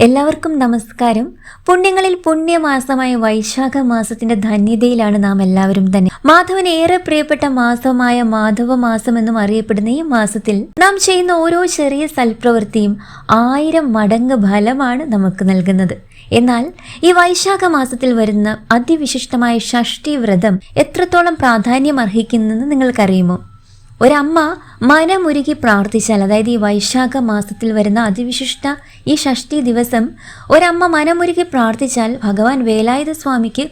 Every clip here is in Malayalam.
എല്ലാവർക്കും നമസ്കാരം. പുണ്യങ്ങളിൽ പുണ്യമാസമായ വൈശാഖ മാസത്തിന്റെ ധന്യതയിലാണ് നാം എല്ലാവരും തന്നെ. മാധവന് ഏറെ പ്രിയപ്പെട്ട മാസമായ മാധവ മാസം എന്നും അറിയപ്പെടുന്ന ഈ മാസത്തിൽ നാം ചെയ്യുന്ന ഓരോ ചെറിയ സൽപ്രവൃത്തിയും 1000 മടങ്ങ് ഫലമാണ് നമുക്ക് നൽകുന്നത്. എന്നാൽ ഈ വൈശാഖ മാസത്തിൽ വരുന്ന അതിവിശിഷ്ടമായ ഷഷ്ഠി വ്രതം എത്രത്തോളം പ്രാധാന്യം അർഹിക്കുന്നെന്ന് നിങ്ങൾക്കറിയുമോ? ഒരമ്മ മനമുരുകി പ്രാർത്ഥിച്ചാൽ, അതായത് ഈ വൈശാഖ മാസത്തിൽ വരുന്ന അതിവിശിഷ്ട ഈ ഷഷ്ഠി ദിവസം ഒരമ്മ മനമുരുകി പ്രാർത്ഥിച്ചാൽ ഭഗവാൻ വേലായുധ സ്വാമിക്ക്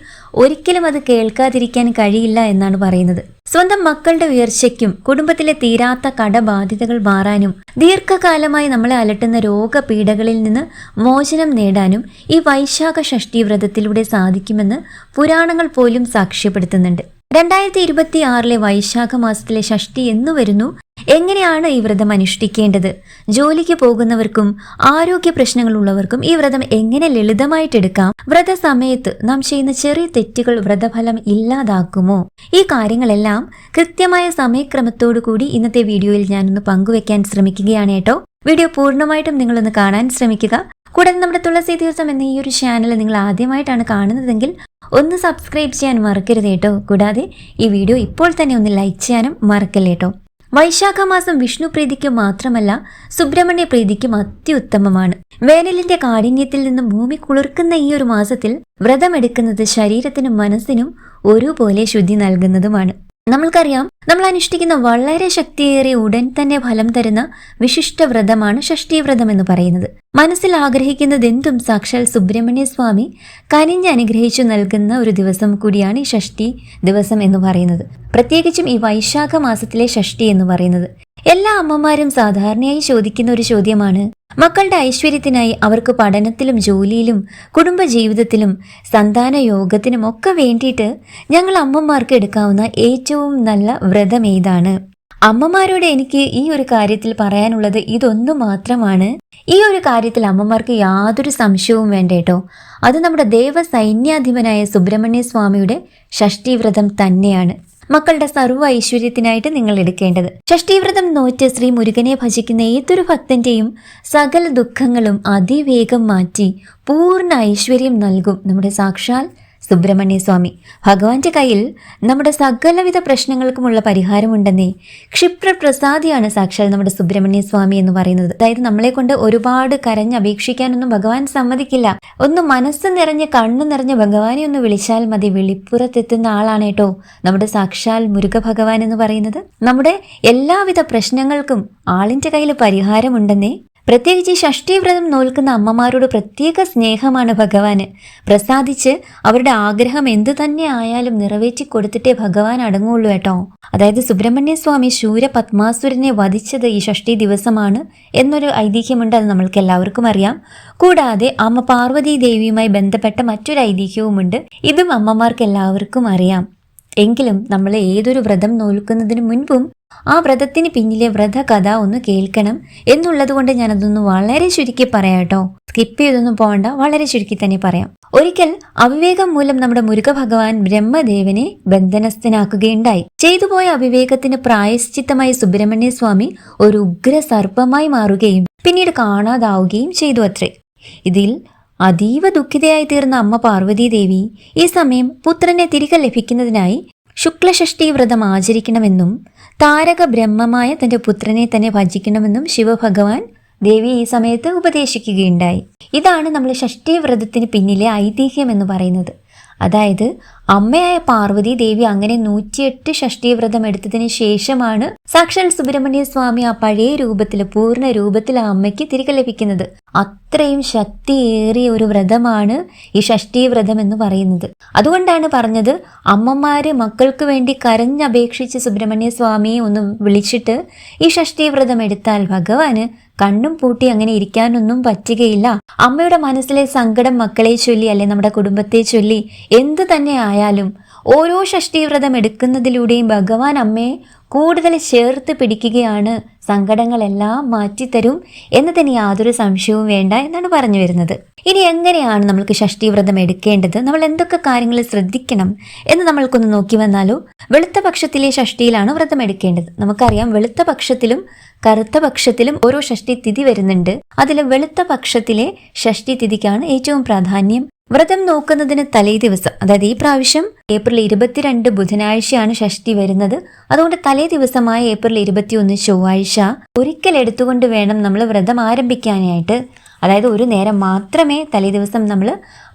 ഒരിക്കലും അത് കേൾക്കാതിരിക്കാൻ കഴിയില്ല എന്നാണ് പറയുന്നത്. സ്വന്തം മക്കളുടെ ഉയർച്ചയ്ക്കും കുടുംബത്തിലെ തീരാത്ത കടബാധ്യതകൾ മാറാനും ദീർഘകാലമായി നമ്മളെ അലട്ടുന്ന രോഗപീഠകളിൽ നിന്ന് മോചനം നേടാനും ഈ വൈശാഖ ഷഷ്ഠി വ്രതത്തിലൂടെ സാധിക്കുമെന്ന് പുരാണങ്ങൾ പോലും സാക്ഷ്യപ്പെടുത്തുന്നുണ്ട്. 2026 വൈശാഖ മാസത്തിലെ ഷഷ്ഠി എന്നു വരുന്നു? എങ്ങനെയാണ് ഈ വ്രതം അനുഷ്ഠിക്കേണ്ടത്? ജോലിക്ക് പോകുന്നവർക്കും ആരോഗ്യ പ്രശ്നങ്ങളുള്ളവർക്കും ഈ വ്രതം എങ്ങനെ ലളിതമായിട്ടെടുക്കാം? വ്രതസമയത്ത് നാം ചെയ്യുന്ന ചെറിയ തെറ്റുകൾ വ്രതഫലം ഇല്ലാതാക്കുമോ? ഈ കാര്യങ്ങളെല്ലാം കൃത്യമായ സമയക്രമത്തോടു കൂടി ഇന്നത്തെ വീഡിയോയിൽ ഞാനൊന്ന് പങ്കുവെക്കാൻ ശ്രമിക്കുകയാണ് കേട്ടോ. വീഡിയോ പൂർണ്ണമായിട്ടും നിങ്ങളൊന്ന് കാണാൻ ശ്രമിക്കുക. കൂടാതെ നമ്മുടെ തുളസി ദിവസം എന്ന ഈ ഒരു ചാനൽ നിങ്ങൾ ആദ്യമായിട്ടാണ് കാണുന്നതെങ്കിൽ ഒന്ന് സബ്സ്ക്രൈബ് ചെയ്യാൻ മറക്കരുത് കേട്ടോ. കൂടാതെ ഈ വീഡിയോ ഇപ്പോൾ തന്നെ ഒന്ന് ലൈക്ക് ചെയ്യാനും മറക്കല്ലേ കേട്ടോ. വൈശാഖ മാസം വിഷ്ണു പ്രീതിക്ക് മാത്രമല്ല സുബ്രഹ്മണ്യ പ്രീതിക്കും അത്യുത്തമമാണ്. വേനലിന്റെ കാഠിന്യത്തിൽ നിന്നും ഭൂമി കുളിർക്കുന്ന ഈ ഒരു മാസത്തിൽ വ്രതമെടുക്കുന്നത് ശരീരത്തിനും മനസ്സിനും ഒരുപോലെ ശുദ്ധി നൽകുന്നതുമാണ്. നമ്മൾക്കറിയാം, നമ്മൾ അനുഷ്ഠിക്കുന്ന വളരെ ശക്തിയേറിയ ഉടൻ തന്നെ ഫലം തരുന്ന വിശിഷ്ട വ്രതമാണ് ഷഷ്ഠി വ്രതം എന്ന് പറയുന്നത്. മനസ്സിൽ ആഗ്രഹിക്കുന്നതെന്തും സാക്ഷാൽ സുബ്രഹ്മണ്യ സ്വാമി കനിഞ്ഞ് അനുഗ്രഹിച്ചു നൽകുന്ന ഒരു ദിവസം കൂടിയാണ് ഈ ഷഷ്ഠി ദിവസം എന്ന് പറയുന്നത്. പ്രത്യേകിച്ചും ഈ വൈശാഖ മാസത്തിലെ ഷഷ്ഠി എന്ന് പറയുന്നത് എല്ലാ അമ്മമാരും സാധാരണയായി ചോദിക്കുന്ന ഒരു ചോദ്യമാണ്. മക്കളുടെ ഐശ്വര്യത്തിനായി അവർക്ക് പഠനത്തിലും ജോലിയിലും കുടുംബജീവിതത്തിലും സന്താന യോഗത്തിനും ഒക്കെ വേണ്ടിയിട്ട് ഞങ്ങൾ അമ്മമാർക്ക് എടുക്കാവുന്ന ഏറ്റവും നല്ല വ്രതം ഏതാണ്? അമ്മമാരോട് എനിക്ക് ഈ ഒരു കാര്യത്തിൽ പറയാനുള്ളത് ഇതൊന്നു മാത്രമാണ്. ഈ ഒരു കാര്യത്തിൽ അമ്മമാർക്ക് യാതൊരു സംശയവും വേണ്ട കേട്ടോ. അത് നമ്മുടെ ദേവസൈന്യാധിപനായ സുബ്രഹ്മണ്യ സ്വാമിയുടെ ഷഷ്ഠി വ്രതം തന്നെയാണ് മക്കളുടെ സർവ്വ ഐശ്വര്യത്തിനായിട്ട് നിങ്ങൾ എടുക്കേണ്ടത്. ഷഷ്ഠീവ്രതം നോറ്റ് ശ്രീ മുരുകനെ ഭജിക്കുന്ന ഏതൊരു ഭക്തന്റെയും സകല ദുഃഖങ്ങളും അതിവേഗം മാറ്റി പൂർണ്ണ ഐശ്വര്യം നൽകും നമ്മുടെ സാക്ഷാൽ സുബ്രഹ്മണ്യ സ്വാമി. ഭഗവാന്റെ കയ്യിൽ നമ്മുടെ സകലവിധ പ്രശ്നങ്ങൾക്കുമുള്ള പരിഹാരമുണ്ടെന്നേ. ക്ഷിപ്രപ്രസാദിയാണ് സാക്ഷാൽ നമ്മുടെ സുബ്രഹ്മണ്യ സ്വാമി എന്ന് പറയുന്നത്. അതായത് നമ്മളെ കൊണ്ട് ഒരുപാട് കരഞ്ഞപേക്ഷിക്കാനൊന്നും ഭഗവാൻ സമ്മതിക്കില്ല. ഒന്ന് മനസ്സ് നിറഞ്ഞ് കണ്ണു നിറഞ്ഞ ഭഗവാനെ ഒന്ന് വിളിച്ചാൽ മതി, വെളിപ്പുറത്തെത്തുന്ന ആളാണ് കേട്ടോ നമ്മുടെ സാക്ഷാൽ മുരുക ഭഗവാൻ എന്ന് പറയുന്നത്. നമ്മുടെ എല്ലാവിധ പ്രശ്നങ്ങൾക്കും ആളിന്റെ കയ്യിൽ പരിഹാരമുണ്ടെന്നേ. പ്രത്യേകിച്ച് ഷഷ്ഠി വ്രതം നോൽക്കുന്ന അമ്മമാരോട് പ്രത്യേക സ്നേഹമാണ് ഭഗവാന്. പ്രസാദിച്ച് അവരുടെ ആഗ്രഹം എന്തു തന്നെ ആയാലും നിറവേറ്റി കൊടുത്തിട്ടേ ഭഗവാൻ അടങ്ങുള്ളൂ കേട്ടോ. അതായത് സുബ്രഹ്മണ്യ സ്വാമി ശൂര പത്മാസുരനെ വധിച്ചത് ഈ ഷഷ്ഠി ദിവസമാണ് എന്നൊരു ഐതിഹ്യമുണ്ട്. അത് നമ്മൾക്ക് എല്ലാവർക്കും അറിയാം. കൂടാതെ അമ്മ പാർവതി ദേവിയുമായി ബന്ധപ്പെട്ട മറ്റൊരു ഐതിഹ്യവുമുണ്ട്. ഇതും അമ്മമാർക്ക് എല്ലാവർക്കും അറിയാം. എങ്കിലും നമ്മൾ ഏതൊരു വ്രതം നോൽക്കുന്നതിന് മുൻപും ആ വ്രതത്തിന് പിന്നിലെ വ്രതകഥ ഒന്ന് കേൾക്കണം എന്നുള്ളത് കൊണ്ട് ഞാനതൊന്ന് വളരെ ചുരുക്കി പറയാം കേട്ടോ. സ്കിപ്പ് ചെയ്തൊന്നും പോകണ്ട, വളരെ ചുരുക്കി തന്നെ പറയാം. ഒരിക്കൽ അവിവേകം മൂലം നമ്മുടെ മുരുക ഭഗവാൻ ബ്രഹ്മദേവനെ ബന്ധനസ്ഥനാക്കുകയുണ്ടായി. ചെയ്തുപോയ അവിവേകത്തിന് പ്രായശ്ചിത്തമായി സുബ്രഹ്മണ്യ സ്വാമി ഒരു ഉഗ്ര സർപ്പമായി മാറുകയും പിന്നീട് കാണാതാവുകയും ചെയ്തു അത്രേ. ഇതിൽ അതീവ ദുഃഖിതയായി തീർന്ന അമ്മ പാർവതി ദേവി ഈ സമയം പുത്രനെ തിരികെ ലഭിക്കുന്നതിനായി ശുക്ലഷഷ്ഠി വ്രതം ആചരിക്കണമെന്നും താരക ബ്രഹ്മമായ തന്റെ പുത്രനെ തന്നെ ഭജിക്കണമെന്നും ശിവഭഗവാൻ ദേവി ഈ സമയത്ത് ഉപദേശിക്കുകയുണ്ടായി. ഇതാണ് നമ്മൾ ഷഷ്ഠി വ്രതത്തിന് പിന്നിലെ ഐതിഹ്യം എന്ന് പറയുന്നത്. അതായത് അമ്മയായ പാർവതി ദേവി അങ്ങനെ 108 ഷഷ്ഠി വ്രതം എടുത്തതിന് ശേഷമാണ് സാക്ഷാൽ സുബ്രഹ്മണ്യ സ്വാമി ആ പഴയ രൂപത്തിൽ, പൂർണ്ണ രൂപത്തിൽ ആ അമ്മയ്ക്ക് തിരികെ ലഭിക്കുന്നത്. അത്രയും ശക്തിയേറിയ ഒരു വ്രതമാണ് ഈ ഷഷ്ഠി വ്രതം എന്ന് പറയുന്നത്. അതുകൊണ്ടാണ് പറഞ്ഞത്, അമ്മമാര് മക്കൾക്ക് വേണ്ടി കരഞ്ഞപേക്ഷിച്ച് സുബ്രഹ്മണ്യ സ്വാമിയെ ഒന്ന് വിളിച്ചിട്ട് ഈ ഷഷ്ഠി വ്രതം എടുത്താൽ ഭഗവാന് കണ്ണും പൂട്ടി അങ്ങനെ ഇരിക്കാനൊന്നും പറ്റുകയില്ല. അമ്മയുടെ മനസ്സിലെ സങ്കടം മക്കളെ ചൊല്ലി, അല്ലെ നമ്മുടെ കുടുംബത്തെ ചൊല്ലി എന്ത് തന്നെ ആയാലും ഓരോ ഷഷ്ഠീവ്രതം എടുക്കുന്നതിലൂടെയും ഭഗവാൻ അമ്മയെ കൂടുതൽ ചേർത്ത് പിടിക്കുകയാണ്, സങ്കടങ്ങളെല്ലാം മാറ്റിത്തരും എന്ന് തന്നെ യാതൊരു സംശയവും വേണ്ട എന്നാണ് പറഞ്ഞു വരുന്നത്. ഇനി എങ്ങനെയാണ് നമ്മൾക്ക് ഷഷ്ഠീവ്രതം എടുക്കേണ്ടത്, നമ്മൾ എന്തൊക്കെ കാര്യങ്ങൾ ശ്രദ്ധിക്കണം എന്ന് നമ്മൾക്കൊന്ന് നോക്കി വന്നാലോ. വെളുത്ത പക്ഷത്തിലെ ഷഷ്ഠിയിലാണ് വ്രതം എടുക്കേണ്ടത്. നമുക്കറിയാം വെളുത്ത പക്ഷത്തിലും കറുത്ത പക്ഷത്തിലും ഓരോ ഷഷ്ഠി തിഥി വരുന്നുണ്ട്. അതിൽ വെളുത്ത പക്ഷത്തിലെ ഷഷ്ഠി തിഥിക്കാണ് ഏറ്റവും പ്രാധാന്യം. വ്രതം നോക്കുന്നതിന് തലേ ദിവസം, അതായത് ഈ പ്രാവശ്യം ഏപ്രിൽ 22 ബുധനാഴ്ചയാണ് ഷഷ്ഠി വരുന്നത്. അതുകൊണ്ട് തലേ ദിവസമായ ഏപ്രിൽ 21 ചൊവ്വാഴ്ച ഒരിക്കൽ എടുത്തുകൊണ്ട് വേണം നമ്മൾ വ്രതം ആരംഭിക്കാനായിട്ട്. അതായത് ഒരു നേരം മാത്രമേ തലേ ദിവസം നമ്മൾ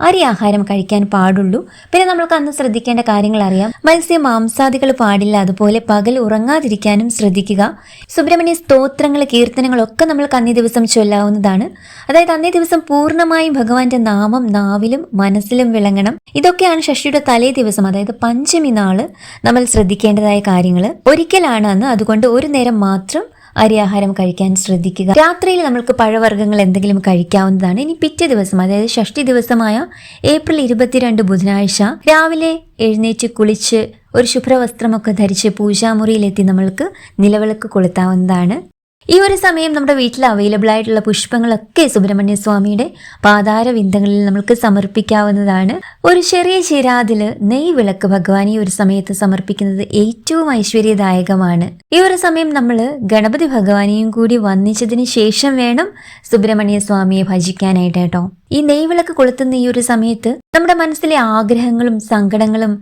അരി ആഹാരം കഴിക്കാൻ പാടുള്ളൂ. പിന്നെ നമ്മൾക്ക് അന്ന് ശ്രദ്ധിക്കേണ്ട കാര്യങ്ങൾ അറിയാം. മത്സ്യ മാംസാദികൾ പാടില്ല. അതുപോലെ പകൽ ഉറങ്ങാതിരിക്കാനും ശ്രദ്ധിക്കുക. സുബ്രഹ്മണ്യ സ്തോത്രങ്ങൾ, കീർത്തനങ്ങളൊക്കെ നമ്മൾക്ക് അന്നേ ദിവസം ചൊല്ലാവുന്നതാണ്. അതായത് അന്നേ ദിവസം പൂർണ്ണമായും ഭഗവാന്റെ നാമം നാവിലും മനസ്സിലും വിളങ്ങണം. ഇതൊക്കെയാണ് ഷഷ്ഠിയുടെ തലേ ദിവസം, അതായത് പഞ്ചമി നാള് നമ്മൾ ശ്രദ്ധിക്കേണ്ടതായ കാര്യങ്ങൾ. ഒരിക്കലാണ് അന്ന്, അതുകൊണ്ട് ഒരു നേരം മാത്രം അരിയാഹാരം കഴിക്കാൻ ശ്രദ്ധിക്കുക. രാത്രിയിൽ നമ്മൾക്ക് പഴവർഗ്ഗങ്ങൾ എന്തെങ്കിലും കഴിക്കാവുന്നതാണ്. ഇനി പിറ്റേ ദിവസം, അതായത് ഷഷ്ഠി ദിവസമായ ഏപ്രിൽ 22 ബുധനാഴ്ച രാവിലെ എഴുന്നേറ്റ് കുളിച്ച് ഒരു ശുഭ്രവസ്ത്രമൊക്കെ ധരിച്ച് പൂജാമുറിയിലെത്തി നമ്മൾക്ക് നിലവിളക്ക് കൊളുത്താവുന്നതാണ്. ഈ ഒരു സമയം നമ്മുടെ വീട്ടിൽ അവൈലബിൾ ആയിട്ടുള്ള പുഷ്പങ്ങളൊക്കെ സുബ്രഹ്മണ്യ സ്വാമിയുടെ പാതാരവിന്ദങ്ങളിൽ നമുക്ക് സമർപ്പിക്കാവുന്നതാണ്. ഒരു ചെറിയ ചിരാതില് നെയ് വിളക്ക് ഭഗവാൻ ഈ ഒരു സമയത്ത് സമർപ്പിക്കുന്നത് ഏറ്റവും ഐശ്വര്യദായകമാണ്. ഈ ഒരു സമയം നമ്മൾ ഗണപതി ഭഗവാനെയും കൂടി വന്ദിച്ചതിന് ശേഷം വേണം സുബ്രഹ്മണ്യ സ്വാമിയെ ഭജിക്കാനായിട്ട് കേട്ടോ. ഈ നെയ്വിളക്ക് കൊളുത്തുന്ന ഈ ഒരു സമയത്ത് നമ്മുടെ മനസ്സിലെ ആഗ്രഹങ്ങളും സങ്കടങ്ങളും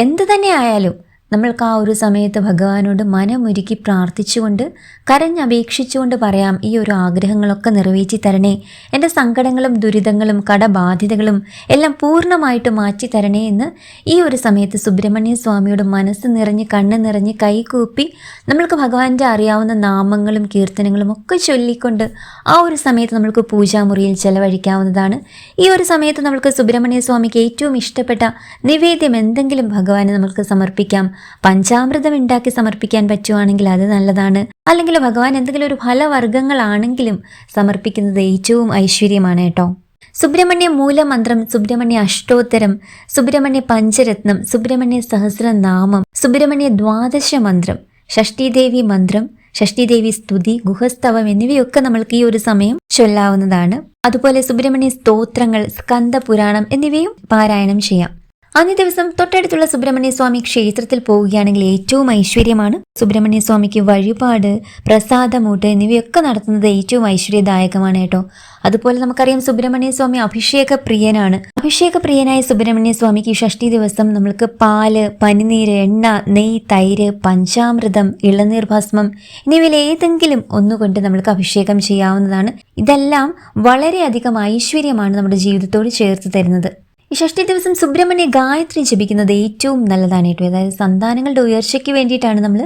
എന്ത് തന്നെ ആയാലും നമ്മൾക്ക് ആ ഒരു സമയത്ത് ഭഗവാനോട് മനമൊരുക്കി പ്രാർത്ഥിച്ചുകൊണ്ട് കരഞ്ഞപേക്ഷിച്ചുകൊണ്ട് പറയാം, ഈ ഒരു ആഗ്രഹങ്ങളൊക്കെ നിറവേറ്റി തരണേ, എൻ്റെ സങ്കടങ്ങളും ദുരിതങ്ങളും കടബാധ്യതകളും എല്ലാം പൂർണ്ണമായിട്ട് മാറ്റി തരണേ എന്ന് ഈ ഒരു സമയത്ത് സുബ്രഹ്മണ്യ സ്വാമിയോട് മനസ്സ് നിറഞ്ഞ് കണ്ണ് നിറഞ്ഞ് കൈകൂപ്പി നമ്മൾക്ക് ഭഗവാന്റെ അറിയാവുന്ന നാമങ്ങളും കീർത്തനങ്ങളും ഒക്കെ ചൊല്ലിക്കൊണ്ട് ആ ഒരു സമയത്ത് നമ്മൾക്ക് പൂജാമുറിയിൽ ചെലവഴിക്കാവുന്നതാണ്. ഈ ഒരു സമയത്ത് നമ്മൾക്ക് സുബ്രഹ്മണ്യ സ്വാമിക്ക് ഏറ്റവും ഇഷ്ടപ്പെട്ട നിവേദ്യം എന്തെങ്കിലും ഭഗവാന് നമ്മൾക്ക് സമർപ്പിക്കാം. പഞ്ചാമൃതം ഉണ്ടാക്കി സമർപ്പിക്കാൻ പറ്റുവാണെങ്കിൽ അത് നല്ലതാണ്. അല്ലെങ്കിൽ ഭഗവാൻ എന്തെങ്കിലും ഒരു ഫലവർഗ്ഗങ്ങളാണെങ്കിലും സമർപ്പിക്കുന്നത് ഏറ്റവും ഐശ്വര്യമാണ് കേട്ടോ. സുബ്രഹ്മണ്യ മൂലമന്ത്രം, സുബ്രഹ്മണ്യ അഷ്ടോത്തരം, സുബ്രഹ്മണ്യ പഞ്ചരത്നം, സുബ്രഹ്മണ്യ സഹസ്രനാമം, സുബ്രഹ്മണ്യ ദ്വാദശ മന്ത്രം, ഷഷ്ഠീദേവി മന്ത്രം, ഷഷ്ഠീദേവി സ്തുതി, ഗുഹസ്തവം എന്നിവയൊക്കെ നമ്മൾക്ക് ഈ ഒരു സമയം ചൊല്ലാവുന്നതാണ്. അതുപോലെ സുബ്രഹ്മണ്യ സ്തോത്രങ്ങൾ, സ്കന്ദ പുരാണം എന്നിവയും പാരായണം ചെയ്യാം. അന്നേ ദിവസം തൊട്ടടുത്തുള്ള സുബ്രഹ്മണ്യ സ്വാമി ക്ഷേത്രത്തിൽ പോവുകയാണെങ്കിൽ ഏറ്റവും ഐശ്വര്യമാണ്. സുബ്രഹ്മണ്യ സ്വാമിക്ക് വഴിപാട്, പ്രസാദമൂട്ട് എന്നിവയൊക്കെ നടത്തുന്നത് ഏറ്റവും ഐശ്വര്യദായകമാണ് കേട്ടോ. അതുപോലെ നമുക്കറിയാം സുബ്രഹ്മണ്യ സ്വാമി അഭിഷേക പ്രിയനാണ്. അഭിഷേക പ്രിയനായ സുബ്രഹ്മണ്യ സ്വാമിക്ക് ഷഷ്ഠി ദിവസം നമ്മൾക്ക് പാല്, പനിനീര്, എണ്ണ, നെയ്, തൈര്, പഞ്ചാമൃതം, ഇളനീർ ഭസ്മം എന്നിവയിൽ ഏതെങ്കിലും ഒന്നുകൊണ്ട് നമ്മൾക്ക് അഭിഷേകം ചെയ്യാവുന്നതാണ്. ഇതെല്ലാം വളരെയധികം ഐശ്വര്യമാണ് നമ്മുടെ ജീവിതത്തോട് ചേർത്ത് തരുന്നത്. ഈ ഷഷ്ഠി ദിവസം സുബ്രഹ്മണ്യ ഗായത്രി ജപിക്കുന്നത് ഏറ്റവും നല്ലതാണ് കേട്ടോ. അതായത് സന്താനങ്ങളുടെ ഉയർച്ചയ്ക്ക് വേണ്ടിയിട്ടാണ് നമ്മൾ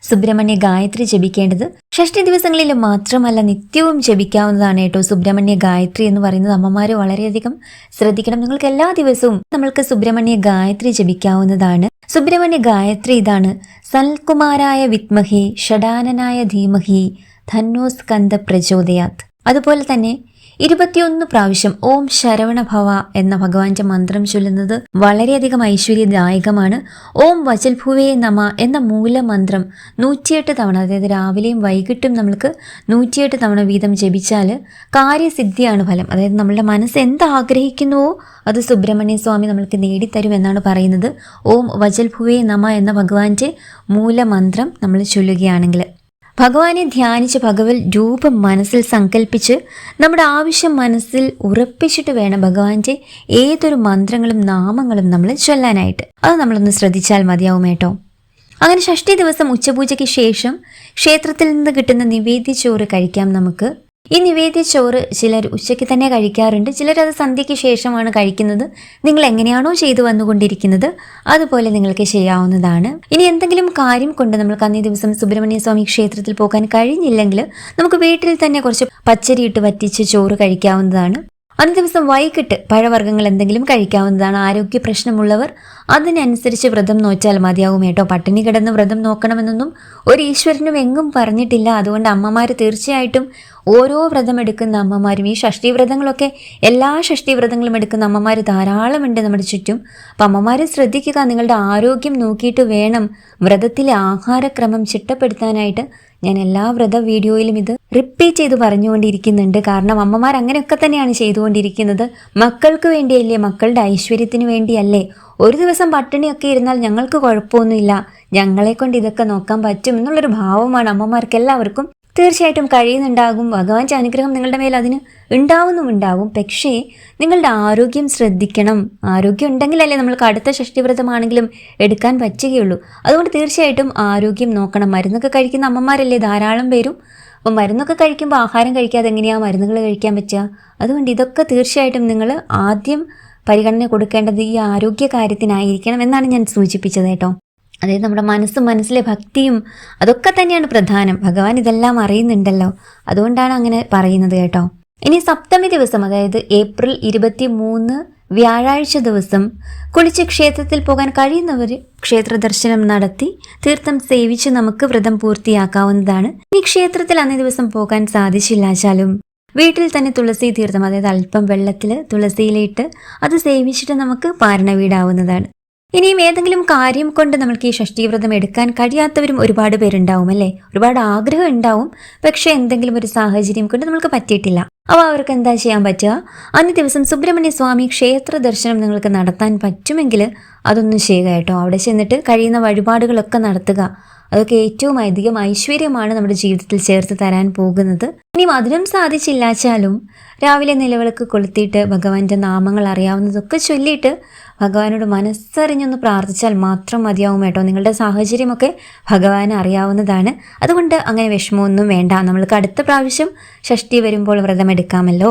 സുബ്രഹ്മണ്യ ഗായത്രി ജപിക്കേണ്ടത്. ഷഷ്ഠി ദിവസങ്ങളിൽ മാത്രമല്ല നിത്യവും ജപിക്കാവുന്നതാണ് കേട്ടോ സുബ്രഹ്മണ്യ ഗായത്രി എന്ന് പറയുന്നത്. അമ്മമാർ വളരെയധികം ശ്രദ്ധിക്കണം. നിങ്ങൾക്ക് എല്ലാ ദിവസവും നമ്മൾക്ക് സുബ്രഹ്മണ്യ ഗായത്രി ജപിക്കാവുന്നതാണ്. സുബ്രഹ്മണ്യ ഗായത്രി ഇതാണ്: സൽകുമാരായ വിദ്മഹി ഷഡാനനായ ധീമഹി ധന്നോ സ്കന്ദ പ്രചോദയാത്. അതുപോലെ തന്നെ 21 പ്രാവശ്യം ഓം ശരവണഭവ എന്ന ഭഗവാന്റെ മന്ത്രം ചൊല്ലുന്നത് വളരെയധികം ഐശ്വര്യദായകമാണ്. ഓം വജൽഭുവേ നമ എന്ന മൂലമന്ത്രം 108 തവണ, അതായത് രാവിലെയും വൈകിട്ടും നമ്മൾക്ക് 108 തവണ വീതം ജപിച്ചാൽ കാര്യസിദ്ധിയാണ് ഫലം. അതായത് നമ്മളുടെ മനസ്സ് എന്താഗ്രഹിക്കുന്നുവോ അത് സുബ്രഹ്മണ്യ സ്വാമി നമ്മൾക്ക് നേടിത്തരുമെന്നാണ് പറയുന്നത്. ഓം വജൽഭുവേ നമ എന്ന ഭഗവാന്റെ മൂലമന്ത്രം നമ്മൾ ചൊല്ലുകയാണെങ്കിൽ ഭഗവാനെ ധ്യാനിച്ച് ഭഗവത് രൂപം മനസ്സിൽ സങ്കല്പിച്ച് നമ്മുടെ ആവശ്യം മനസ്സിൽ ഉറപ്പിച്ചിട്ട് വേണം ഭഗവാന്റെ ഏതൊരു മന്ത്രങ്ങളും നാമങ്ങളും നമ്മൾ ചൊല്ലാനായിട്ട്. അത് നമ്മളൊന്ന് ശ്രദ്ധിച്ചാൽ മതിയാവും കേട്ടോ. അങ്ങനെ ഷഷ്ഠി ദിവസം ഉച്ചപൂജയ്ക്ക് ശേഷം ക്ഷേത്രത്തിൽ നിന്ന് കിട്ടുന്ന നിവേദ്യച്ചോറ് കഴിക്കാം നമുക്ക്. ഈ നിവേദ്യച്ചോറ് ചിലർ ഉച്ചയ്ക്ക് തന്നെ കഴിക്കാറുണ്ട്, ചിലരത് സന്ധ്യയ്ക്ക് ശേഷമാണ് കഴിക്കുന്നത്. നിങ്ങൾ എങ്ങനെയാണോ ചെയ്തു വന്നുകൊണ്ടിരിക്കുന്നത് അതുപോലെ നിങ്ങൾക്ക് ചെയ്യാവുന്നതാണ്. ഇനി എന്തെങ്കിലും കാര്യം കൊണ്ട് നമ്മൾക്ക് അന്നേ ദിവസം സുബ്രഹ്മണ്യ സ്വാമി ക്ഷേത്രത്തിൽ പോകാൻ കഴിഞ്ഞില്ലെങ്കിൽ നമുക്ക് വീട്ടിൽ തന്നെ കുറച്ച് പച്ചരി ഇട്ട് വറ്റിച്ച് ചോറ് കഴിക്കാവുന്നതാണ്. അന്നേ ദിവസം വൈകിട്ട് പഴവർഗ്ഗങ്ങൾ എന്തെങ്കിലും കഴിക്കാവുന്നതാണ്. ആരോഗ്യ പ്രശ്നമുള്ളവർ അതിനനുസരിച്ച് വ്രതം നോച്ചാൽ മതിയാവും കേട്ടോ. പട്ടിണി കിടന്ന് വ്രതം നോക്കണമെന്നൊന്നും ഒരു ഈശ്വരനും എങ്ങും പറഞ്ഞിട്ടില്ല. അതുകൊണ്ട് അമ്മമാർ തീർച്ചയായിട്ടും ഓരോ വ്രതം എടുക്കുന്ന അമ്മമാരും, ഈ ഷഷ്ഠീവ്രതങ്ങളൊക്കെ എല്ലാ ഷഷ്ഠീവ്രതങ്ങളും എടുക്കുന്ന അമ്മമാർ ധാരാളമുണ്ട് നമ്മുടെ ചുറ്റും. അപ്പം അമ്മമാർ ശ്രദ്ധിക്കുക, നിങ്ങളുടെ ആരോഗ്യം നോക്കിയിട്ട് വേണം വ്രതത്തിലെ ആഹാരക്രമം ചിട്ടപ്പെടുത്താനായിട്ട്. ഞാൻ എല്ലാ വ്രത വീഡിയോയിലും ഇത് റിപ്പീറ്റ് ചെയ്ത് പറഞ്ഞുകൊണ്ടിരിക്കുന്നുണ്ട്. കാരണം അമ്മമാർ അങ്ങനെയൊക്കെ തന്നെയാണ് ചെയ്തുകൊണ്ടിരിക്കുന്നത്. മക്കൾക്ക് വേണ്ടിയല്ലേ, മക്കളുടെ ഐശ്വര്യത്തിന് വേണ്ടിയല്ലേ. ഒരു ദിവസം പട്ടിണിയൊക്കെ ഇരുന്നാൽ ഞങ്ങൾക്ക് കുഴപ്പമൊന്നുമില്ല, ഞങ്ങളെ കൊണ്ട് ഇതൊക്കെ നോക്കാൻ പറ്റും എന്നുള്ളൊരു ഭാവമാണ് അമ്മമാർക്ക് എല്ലാവർക്കും. തീർച്ചയായിട്ടും കഴിയുന്നുണ്ടാകും. ഭഗവാന്റെ അനുഗ്രഹം നിങ്ങളുടെ മേൽ അതിന് ഉണ്ടാവും. പക്ഷേ നിങ്ങളുടെ ആരോഗ്യം ശ്രദ്ധിക്കണം. ആരോഗ്യം ഉണ്ടെങ്കിലല്ലേ നമ്മൾക്ക് അടുത്ത ഷഷ്ഠിവ്രതമാണെങ്കിലും എടുക്കാൻ പറ്റുകയുള്ളൂ. അതുകൊണ്ട് തീർച്ചയായിട്ടും ആരോഗ്യം നോക്കണം. മരുന്നൊക്കെ കഴിക്കുന്ന അമ്മമാരല്ലേ ധാരാളം പേരും. അപ്പോൾ മരുന്നൊക്കെ കഴിക്കുമ്പോൾ ആഹാരം കഴിക്കാതെ എങ്ങനെയാണ് മരുന്നുകൾ കഴിക്കാൻ പറ്റുക? അതുകൊണ്ട് ഇതൊക്കെ തീർച്ചയായിട്ടും നിങ്ങൾ ആദ്യം പരിഗണന കൊടുക്കേണ്ടത് ഈ ആരോഗ്യ കാര്യത്തിനായിരിക്കണം എന്നാണ് ഞാൻ സൂചിപ്പിച്ചത് കേട്ടോ. അതായത് നമ്മുടെ മനസ്സിലെ ഭക്തിയും അതൊക്കെ തന്നെയാണ് പ്രധാനം. ഭഗവാൻ ഇതെല്ലാം അറിയുന്നുണ്ടല്ലോ, അതുകൊണ്ടാണ് അങ്ങനെ പറയുന്നത് കേട്ടോ. ഇനി സപ്തമി ദിവസം, അതായത് ഏപ്രിൽ 23 വ്യാഴാഴ്ച ദിവസം കുളിച്ച് ക്ഷേത്രത്തിൽ പോകാൻ കഴിയുന്നവർ ക്ഷേത്ര ദർശനം നടത്തി തീർത്ഥം സേവിച്ച് നമുക്ക് വ്രതം പൂർത്തിയാക്കാവുന്നതാണ്. ഇനി ക്ഷേത്രത്തിൽ അന്നേ ദിവസം പോകാൻ സാധിച്ചില്ലാച്ചാലും വീട്ടിൽ തന്നെ തുളസി തീർത്ഥം, അതായത് അല്പം വെള്ളത്തിൽ തുളസിയിലിട്ട് അത് സേവിച്ചിട്ട് നമുക്ക് പാരണ വീടാവുന്നതാണ്. ഇനിയും ഏതെങ്കിലും കാര്യം കൊണ്ട് നമ്മൾക്ക് ഈ ഷഷ്ഠീവ്രതം എടുക്കാൻ കഴിയാത്തവരും ഒരുപാട് പേരുണ്ടാവും അല്ലേ. ഒരുപാട് ആഗ്രഹം ഉണ്ടാവും, പക്ഷെ എന്തെങ്കിലും ഒരു സാഹചര്യം കൊണ്ട് നമ്മൾക്ക് പറ്റിയിട്ടില്ല. അപ്പോൾ അവർക്ക് എന്താ ചെയ്യാൻ പറ്റുക? അന്നേ ദിവസം സുബ്രഹ്മണ്യ സ്വാമി ക്ഷേത്ര ദർശനം നിങ്ങൾക്ക് നടത്താൻ പറ്റുമെങ്കിൽ അതൊന്നും ചെയ്യുക കേട്ടോ. അവിടെ ചെന്നിട്ട് കഴിയുന്ന വഴിപാടുകളൊക്കെ നടത്തുക. അതൊക്കെ ഏറ്റവും അധികം ഐശ്വര്യമാണ് നമ്മുടെ ജീവിതത്തിൽ ചേർത്ത് തരാൻ പോകുന്നത്. ഇനിയും അതിനും സാധിച്ചില്ലാച്ചാലും രാവിലെ നിലവിളക്ക് കൊളുത്തിയിട്ട് ഭഗവാന്റെ നാമങ്ങൾ അറിയാവുന്നതൊക്കെ ചൊല്ലിയിട്ട് ഭഗവാനോട് മനസ്സറിഞ്ഞൊന്ന് പ്രാർത്ഥിച്ചാൽ മാത്രം മതിയാവും കേട്ടോ. നിങ്ങളുടെ സാഹചര്യമൊക്കെ ഭഗവാന് അറിയാവുന്നതാണ്. അതുകൊണ്ട് അങ്ങനെ വിഷമമൊന്നും വേണ്ട. നമ്മൾക്ക് അടുത്ത പ്രാവശ്യം ഷഷ്ഠി വരുമ്പോൾ വ്രതം എടുക്കാമല്ലോ.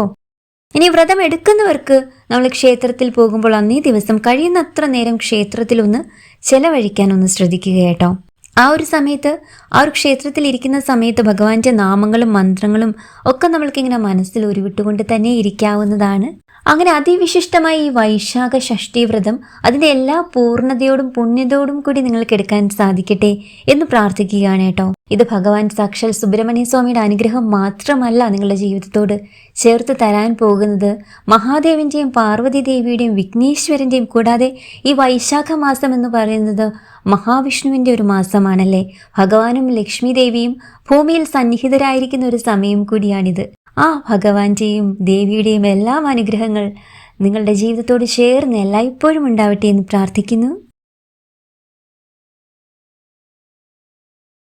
ഇനി വ്രതം എടുക്കുന്നവർക്ക് നമ്മൾ ക്ഷേത്രത്തിൽ പോകുമ്പോൾ അന്നേ ദിവസം കഴിയുന്നത്ര നേരം ക്ഷേത്രത്തിലൊന്ന് ചെലവഴിക്കാനൊന്ന് ശ്രദ്ധിക്കുക കേട്ടോ. ആ ഒരു സമയത്ത്, ആ ഒരു ക്ഷേത്രത്തിൽ ഇരിക്കുന്ന സമയത്ത് ഭഗവാന്റെ നാമങ്ങളും മന്ത്രങ്ങളും ഒക്കെ നമ്മൾക്കിങ്ങനെ മനസ്സിൽ ഉരുവിട്ടുകൊണ്ട് തന്നെ ഇരിക്കാവുന്നതാണ്. അങ്ങനെ അതിവിശിഷ്ടമായ ഈ വൈശാഖ ഷഷ്ഠി വ്രതം അതിൻ്റെ എല്ലാ പൂർണ്ണതയോടും പുണ്യതയോടും കൂടി നിങ്ങൾക്ക് എടുക്കാൻ സാധിക്കട്ടെ എന്ന് പ്രാർത്ഥിക്കുകയാണ് കേട്ടോ. ഇത് ഭഗവാൻ സാക്ഷാൽ സുബ്രഹ്മണ്യ സ്വാമിയുടെ അനുഗ്രഹം മാത്രമല്ല നിങ്ങളുടെ ജീവിതത്തോട് ചേർത്ത് തരാൻ പോകുന്നത്. മഹാദേവന്റെയും പാർവതി ദേവിയുടെയും വിഘ്നേശ്വരന്റെയും കൂടാതെ ഈ വൈശാഖ മാസം എന്ന് പറയുന്നത് മഹാവിഷ്ണുവിൻ്റെ ഒരു മാസമാണല്ലേ. ഭഗവാനും ലക്ഷ്മി ദേവിയും ഭൂമിയിൽ സന്നിഹിതരായിരിക്കുന്ന ഒരു സമയം കൂടിയാണിത്. ആ ഭഗവാന്റെയും ദേവിയുടെയും എല്ലാം അനുഗ്രഹങ്ങൾ നിങ്ങളുടെ ജീവിതത്തോട് ചേർന്ന് എല്ലായ്പ്പോഴും ഉണ്ടാവട്ടെ എന്ന് പ്രാർത്ഥിക്കുന്നു.